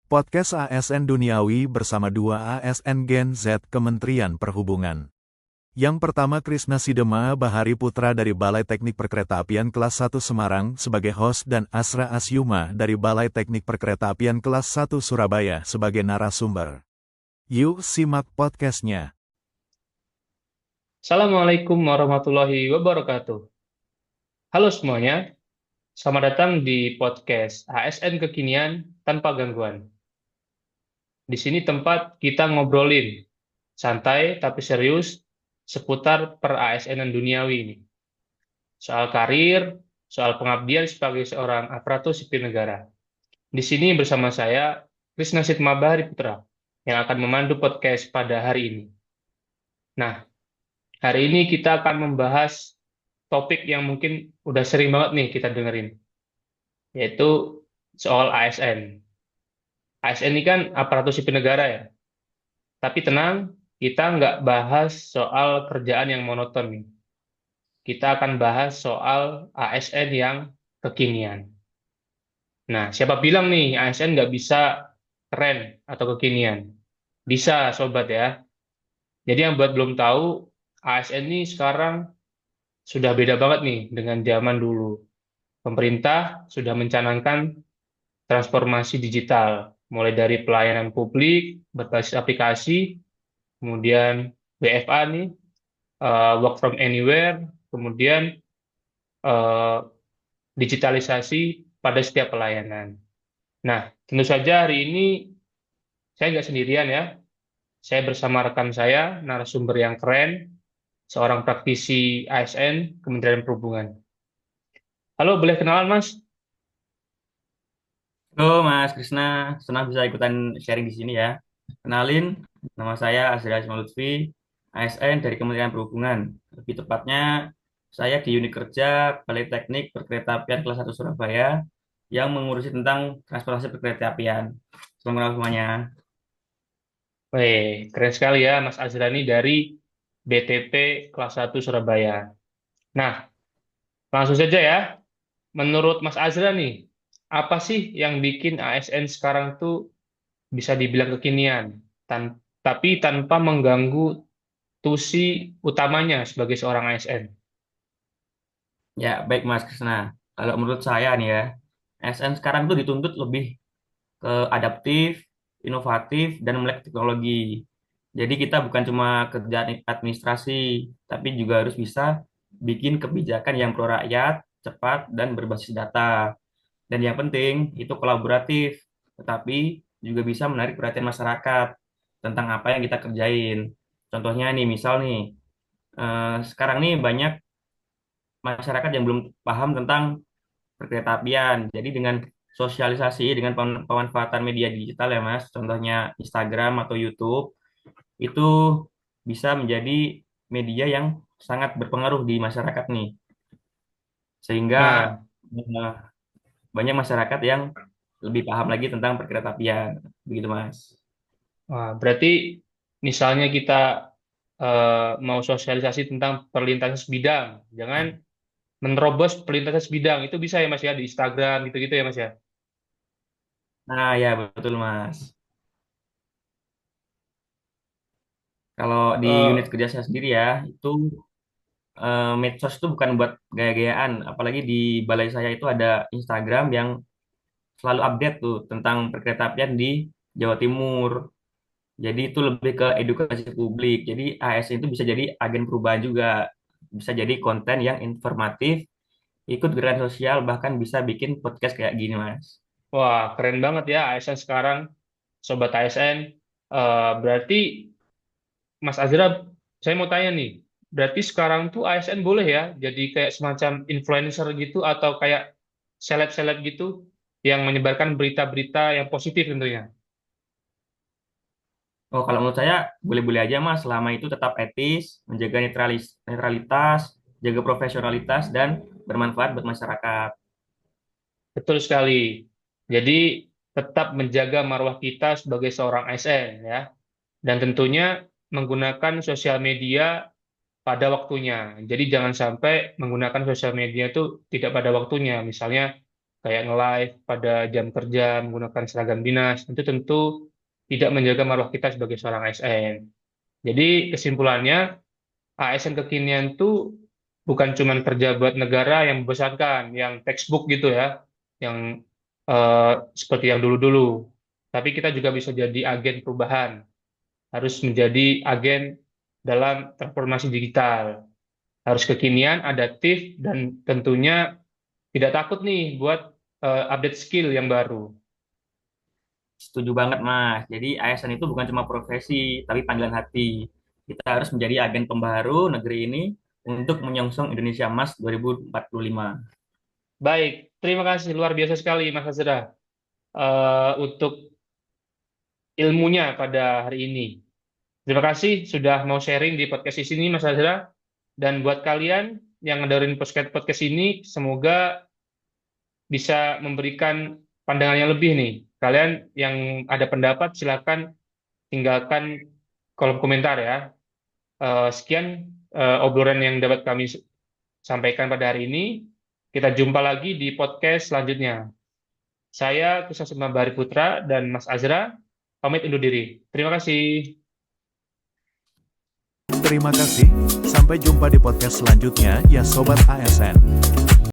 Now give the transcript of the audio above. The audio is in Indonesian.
Podcast ASN Duniawi bersama dua ASN Gen Z Kementerian Perhubungan. Yang pertama Krisna Sidema Bahari Putra dari Balai Teknik Perkeretaapian kelas 1 Semarang sebagai host dan Asra Asyuma dari Balai Teknik Perkeretaapian kelas 1 Surabaya sebagai narasumber. Yuk simak podcastnya. Assalamualaikum warahmatullahi wabarakatuh. Halo semuanya, selamat datang di podcast ASN Kekinian Tanpa Gangguan. Di sini tempat kita ngobrolin, santai tapi serius, seputar per ASN-an duniawi ini. Soal karir, soal pengabdian sebagai seorang aparatur sipil negara. Di sini bersama saya, Krisna Sidma Bahari Putra, yang akan memandu podcast pada hari ini. Nah, hari ini kita akan membahas topik yang mungkin udah sering banget nih kita dengerin, yaitu soal ASN. ASN ini kan aparatur sipil negara ya, tapi tenang, kita nggak bahas soal kerjaan yang monoton nih. Kita akan bahas soal ASN yang kekinian. Nah, siapa bilang nih ASN nggak bisa keren atau kekinian? Bisa, sobat ya. Jadi yang buat belum tahu, ASN ini sekarang sudah beda banget nih dengan zaman dulu. Pemerintah sudah mencanangkan transformasi digital, mulai dari pelayanan publik berbasis aplikasi, kemudian WFA nih, work from anywhere, kemudian eh, digitalisasi pada setiap pelayanan. Nah, tentu saja hari ini saya nggak sendirian ya, saya bersama rekan saya, narasumber yang keren, seorang praktisi ASN Kementerian Perhubungan. Halo, boleh kenalan Mas? Halo Mas Krisna, senang bisa ikutan sharing di sini ya. Kenalin, nama saya Azra Lutfi, ASN dari Kementerian Perhubungan. Lebih tepatnya, saya di unit kerja Balai Teknik Perkeretaapian kelas 1 Surabaya yang mengurusi tentang transportasi perkeretaapian. Selamat kenal semuanya. Keren sekali ya Mas Azrani dari BTP kelas 1 Surabaya. Nah, langsung saja ya. Menurut Mas Azra nih, apa sih yang bikin ASN sekarang tuh bisa dibilang kekinian, tapi tanpa mengganggu tusi utamanya sebagai seorang ASN? Ya, baik Mas Krisna. Kalau menurut saya nih ya, ASN sekarang tuh dituntut lebih ke adaptif, inovatif, dan melek teknologi. Jadi kita bukan cuma kerja administrasi, tapi juga harus bisa bikin kebijakan yang pro rakyat, cepat, dan berbasis data. Dan yang penting itu kolaboratif, tetapi juga bisa menarik perhatian masyarakat tentang apa yang kita kerjain. Contohnya nih, misal nih, sekarang nih banyak masyarakat yang belum paham tentang perkeretaapian. Jadi dengan sosialisasi dengan pemanfaatan media digital ya Mas, contohnya Instagram atau YouTube, itu bisa menjadi media yang sangat berpengaruh di masyarakat nih. Sehingga Nah, eh, banyak masyarakat yang lebih paham lagi tentang perkeretaapian. Begitu Mas. wah, berarti misalnya kita mau sosialisasi tentang perlintasan sebidang, jangan menerobos perlintasan sebidang, itu bisa ya Mas ya di Instagram gitu-gitu ya Mas ya? Nah, ya betul Mas. Kalau di unit Eh, kerja saya sendiri ya, itu medsos itu bukan buat gaya-gayaan. Apalagi di balai saya itu ada Instagram yang selalu update tuh tentang perkeretaapian di Jawa Timur. Jadi itu lebih ke edukasi publik. Jadi ASN itu bisa jadi agen perubahan juga. Bisa jadi konten yang informatif, ikut gerakan sosial, bahkan bisa bikin podcast kayak gini, Mas. Wah, keren banget ya ASN sekarang, Sobat ASN. Berarti Mas Azra, saya mau tanya nih, berarti sekarang tuh ASN boleh ya jadi kayak semacam influencer gitu atau kayak seleb-seleb gitu yang menyebarkan berita-berita yang positif tentunya. Oh, kalau menurut saya boleh-boleh aja, Mas. Selama itu tetap etis, menjaga netralitas, jaga profesionalitas, dan bermanfaat buat masyarakat. Betul sekali. Jadi tetap menjaga marwah kita sebagai seorang ASN ya, dan tentunya menggunakan sosial media pada waktunya. Jadi jangan sampai menggunakan sosial media itu tidak pada waktunya. Misalnya kayak nge-live pada jam kerja menggunakan seragam dinas, itu tentu tidak menjaga marwah kita sebagai seorang ASN. Jadi kesimpulannya, ASN kekinian tuh bukan cuma kerja buat negara yang membesarkan, yang textbook gitu ya, yang seperti yang dulu-dulu. Tapi kita juga bisa jadi agen perubahan, harus menjadi agen dalam transformasi digital, harus kekinian, adaptif, dan tentunya tidak takut nih buat update skill yang baru. Setuju banget, Mas. Jadi ASN itu bukan cuma profesi, tapi panggilan hati. Kita harus menjadi agen pembaharu negeri ini untuk menyongsong Indonesia Emas 2045. Baik, terima kasih luar biasa sekali Mas Azra untuk ilmunya pada hari ini. Terima kasih sudah mau sharing di podcast di sini Mas Azra. Dan buat kalian yang ngedengerin podcast ini, semoga bisa memberikan pandangan yang lebih nih. Kalian yang ada pendapat silakan tinggalkan kolom komentar ya. Sekian obrolan yang dapat kami sampaikan pada hari ini. Kita jumpa lagi di podcast selanjutnya. Saya Kusasuma Bahari Putra dan Mas Azra pamit undur diri. Terima kasih. Terima kasih, sampai jumpa di podcast selanjutnya ya Sobat ASN.